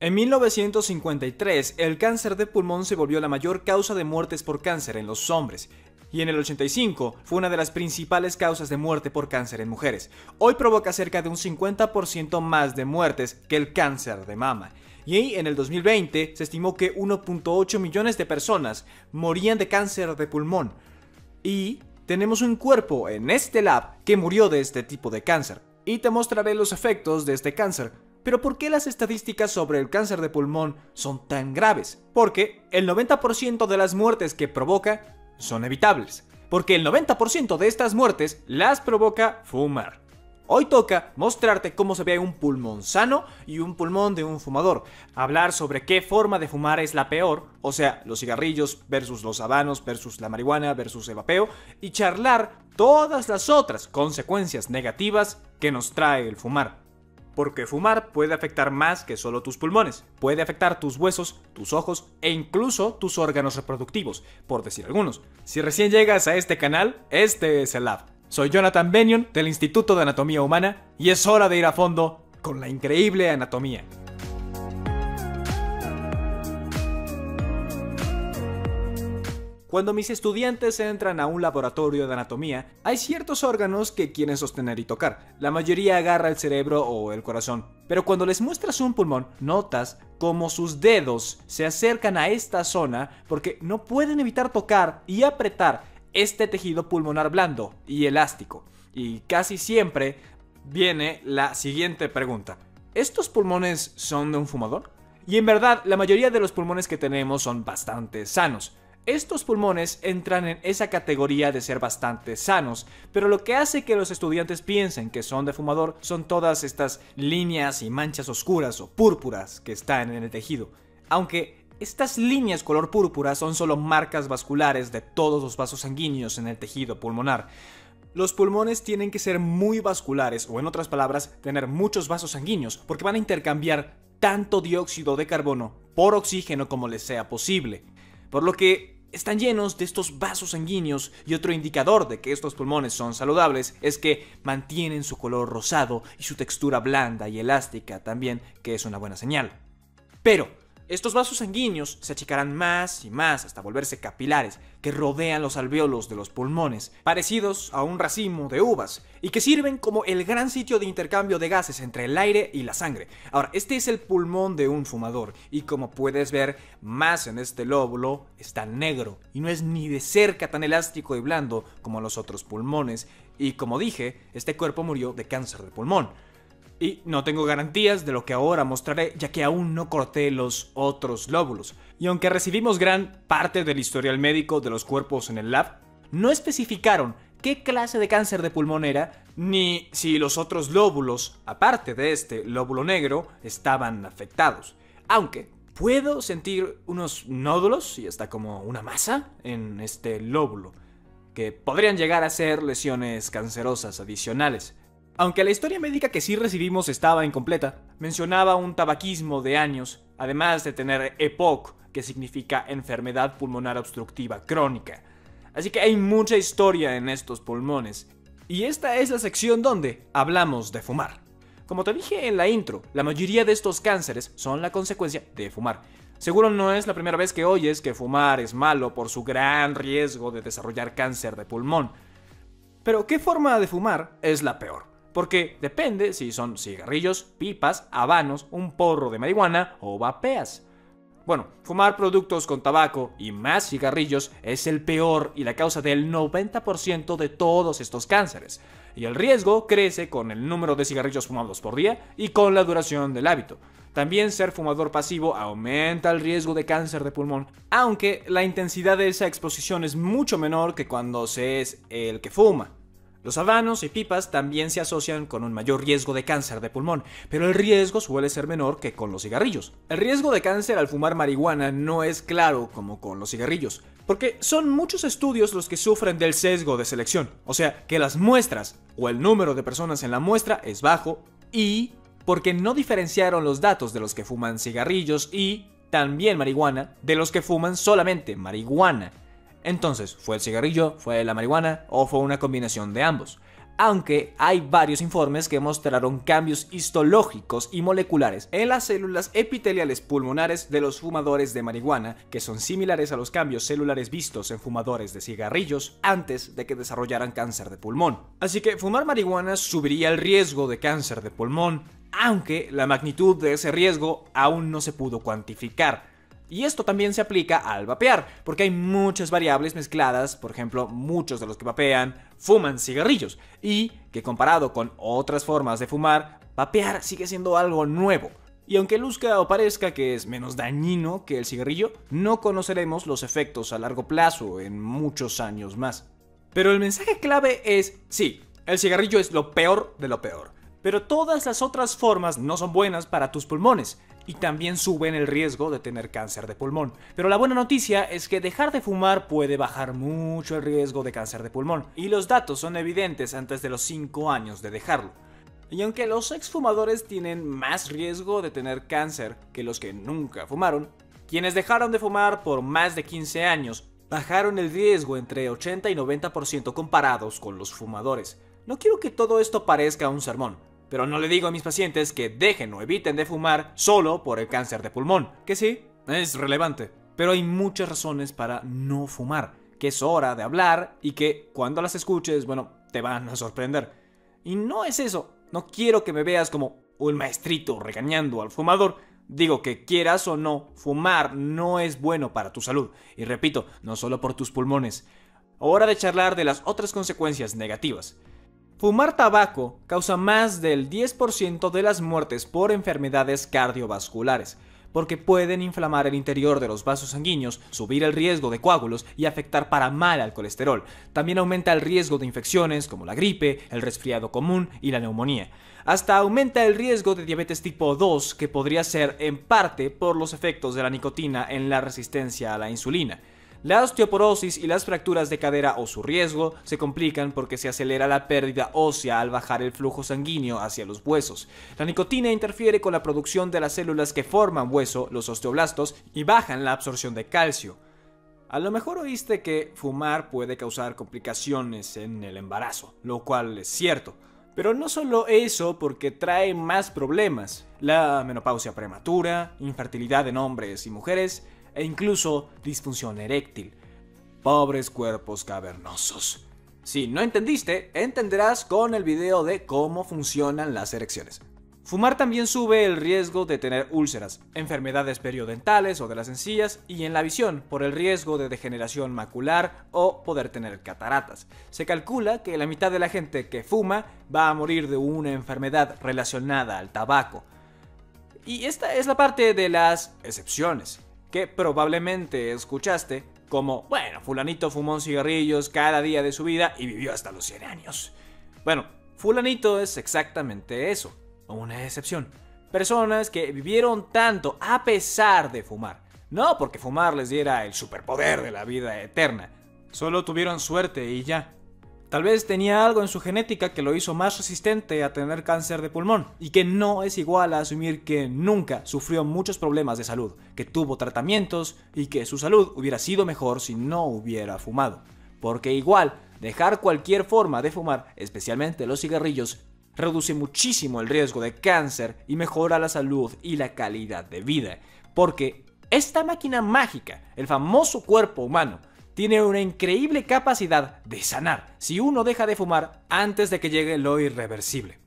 En 1953, el cáncer de pulmón se volvió la mayor causa de muertes por cáncer en los hombres, y en el 85 fue una de las principales causas de muerte por cáncer en mujeres. Hoy provoca cerca de un 50% más de muertes que el cáncer de mama. Y en el 2020 se estimó que 1.8 millones de personas morían de cáncer de pulmón. Y tenemos un cuerpo en este lab que murió de este tipo de cáncer. Y te mostraré los efectos de este cáncer. Pero ¿por qué las estadísticas sobre el cáncer de pulmón son tan graves? Porque el 90% de las muertes que provoca son evitables. Porque el 90% de estas muertes las provoca fumar. Hoy toca mostrarte cómo se ve un pulmón sano y un pulmón de un fumador. Hablar sobre qué forma de fumar es la peor, o sea, los cigarrillos versus los habanos versus la marihuana versus el vapeo, y charlar todas las otras consecuencias negativas que nos trae el fumar. Porque fumar puede afectar más que solo tus pulmones. Puede afectar tus huesos, tus ojos e incluso tus órganos reproductivos, por decir algunos. Si recién llegas a este canal, este es el Lab. Soy Jonathan Bennion del Instituto de Anatomía Humana y es hora de ir a fondo con la increíble anatomía. Cuando mis estudiantes entran a un laboratorio de anatomía, hay ciertos órganos que quieren sostener y tocar. La mayoría agarra el cerebro o el corazón. Pero cuando les muestras un pulmón, notas cómo sus dedos se acercan a esta zona porque no pueden evitar tocar y apretar este tejido pulmonar blando y elástico. Y casi siempre viene la siguiente pregunta: ¿estos pulmones son de un fumador? Y en verdad, la mayoría de los pulmones que tenemos son bastante sanos. Estos pulmones entran en esa categoría de ser bastante sanos, pero lo que hace que los estudiantes piensen que son de fumador son todas estas líneas y manchas oscuras o púrpuras que están en el tejido. Aunque estas líneas color púrpura son solo marcas vasculares de todos los vasos sanguíneos en el tejido pulmonar. Los pulmones tienen que ser muy vasculares, o en otras palabras, tener muchos vasos sanguíneos, porque van a intercambiar tanto dióxido de carbono por oxígeno como les sea posible. Por lo que están llenos de estos vasos sanguíneos, y otro indicador de que estos pulmones son saludables es que mantienen su color rosado y su textura blanda y elástica también, que es una buena señal. Pero estos vasos sanguíneos se achicarán más y más hasta volverse capilares que rodean los alvéolos de los pulmones, parecidos a un racimo de uvas, y que sirven como el gran sitio de intercambio de gases entre el aire y la sangre. Ahora, este es el pulmón de un fumador, y como puedes ver, más en este lóbulo está negro, y no es ni de cerca tan elástico y blando como los otros pulmones, y como dije, este cuerpo murió de cáncer de pulmón. Y no tengo garantías de lo que ahora mostraré, ya que aún no corté los otros lóbulos. Y aunque recibimos gran parte del historial médico de los cuerpos en el lab, no especificaron qué clase de cáncer de pulmón era, ni si los otros lóbulos, aparte de este lóbulo negro, estaban afectados. Aunque puedo sentir unos nódulos y hasta como una masa en este lóbulo, que podrían llegar a ser lesiones cancerosas adicionales. Aunque la historia médica que sí recibimos estaba incompleta, mencionaba un tabaquismo de años, además de tener EPOC, que significa enfermedad pulmonar obstructiva crónica. Así que hay mucha historia en estos pulmones. Y esta es la sección donde hablamos de fumar. Como te dije en la intro, la mayoría de estos cánceres son la consecuencia de fumar. Seguro no es la primera vez que oyes que fumar es malo por su gran riesgo de desarrollar cáncer de pulmón. Pero ¿qué forma de fumar es la peor? Porque depende si son cigarrillos, pipas, habanos, un porro de marihuana o vapeas. Bueno, fumar productos con tabaco y más cigarrillos es el peor y la causa del 90% de todos estos cánceres. Y el riesgo crece con el número de cigarrillos fumados por día y con la duración del hábito. También ser fumador pasivo aumenta el riesgo de cáncer de pulmón, aunque la intensidad de esa exposición es mucho menor que cuando se es el que fuma. Los habanos y pipas también se asocian con un mayor riesgo de cáncer de pulmón, pero el riesgo suele ser menor que con los cigarrillos. El riesgo de cáncer al fumar marihuana no es claro como con los cigarrillos, porque son muchos estudios los que sufren del sesgo de selección, o sea, que las muestras o el número de personas en la muestra es bajo, y porque no diferenciaron los datos de los que fuman cigarrillos y también marihuana de los que fuman solamente marihuana. Entonces, ¿fue el cigarrillo, fue la marihuana o fue una combinación de ambos? aunque hay varios informes que mostraron cambios histológicos y moleculares en las células epiteliales pulmonares de los fumadores de marihuana, que son similares a los cambios celulares vistos en fumadores de cigarrillos antes de que desarrollaran cáncer de pulmón. Así que fumar marihuana subiría el riesgo de cáncer de pulmón, aunque la magnitud de ese riesgo aún no se pudo cuantificar. Y esto también se aplica al vapear, porque hay muchas variables mezcladas. Por ejemplo, muchos de los que vapean fuman cigarrillos, y que comparado con otras formas de fumar, vapear sigue siendo algo nuevo. Y aunque luzca o parezca que es menos dañino que el cigarrillo, no conoceremos los efectos a largo plazo en muchos años más. Pero el mensaje clave es, sí, el cigarrillo es lo peor de lo peor, pero todas las otras formas no son buenas para tus pulmones y también suben el riesgo de tener cáncer de pulmón. Pero la buena noticia es que dejar de fumar puede bajar mucho el riesgo de cáncer de pulmón, y los datos son evidentes antes de los 5 años de dejarlo. Y aunque los exfumadores tienen más riesgo de tener cáncer que los que nunca fumaron, quienes dejaron de fumar por más de 15 años bajaron el riesgo entre 80 y 90% comparados con los fumadores. No quiero que todo esto parezca un sermón, pero no le digo a mis pacientes que dejen o eviten de fumar solo por el cáncer de pulmón, que sí, es relevante, pero hay muchas razones para no fumar, que es hora de hablar y que cuando las escuches, bueno, te van a sorprender. Y no es eso, no quiero que me veas como un maestrito regañando al fumador. Digo que quieras o no, fumar no es bueno para tu salud, y repito, no solo por tus pulmones. Hora de charlar de las otras consecuencias negativas. Fumar tabaco causa más del 10% de las muertes por enfermedades cardiovasculares, porque pueden inflamar el interior de los vasos sanguíneos, subir el riesgo de coágulos y afectar para mal al colesterol. También aumenta el riesgo de infecciones como la gripe, el resfriado común y la neumonía. Hasta aumenta el riesgo de diabetes tipo 2, que podría ser en parte por los efectos de la nicotina en la resistencia a la insulina. La osteoporosis y las fracturas de cadera o su riesgo se complican porque se acelera la pérdida ósea al bajar el flujo sanguíneo hacia los huesos. La nicotina interfiere con la producción de las células que forman hueso, los osteoblastos, y bajan la absorción de calcio. A lo mejor oíste que fumar puede causar complicaciones en el embarazo, lo cual es cierto. Pero no solo eso, porque trae más problemas: la menopausia prematura, infertilidad en hombres y mujeres, e incluso disfunción eréctil. Pobres cuerpos cavernosos. Si no entendiste, entenderás con el video de cómo funcionan las erecciones. Fumar también sube el riesgo de tener úlceras, enfermedades periodontales o de las encías, y en la visión por el riesgo de degeneración macular o poder tener cataratas. Se calcula que la mitad de la gente que fuma va a morir de una enfermedad relacionada al tabaco. Y esta es la parte de las excepciones, que probablemente escuchaste, como, bueno, fulanito fumó cigarrillos cada día de su vida y vivió hasta los 100 años. Bueno, fulanito es exactamente eso, una excepción. Personas que vivieron tanto a pesar de fumar. No porque fumar les diera el superpoder de la vida eterna, solo tuvieron suerte y ya. Tal vez tenía algo en su genética que lo hizo más resistente a tener cáncer de pulmón, y que no es igual a asumir que nunca sufrió muchos problemas de salud, que tuvo tratamientos y que su salud hubiera sido mejor si no hubiera fumado. Porque igual, dejar cualquier forma de fumar, especialmente los cigarrillos, reduce muchísimo el riesgo de cáncer y mejora la salud y la calidad de vida. Porque esta máquina mágica, el famoso cuerpo humano, tiene una increíble capacidad de sanar si uno deja de fumar antes de que llegue lo irreversible.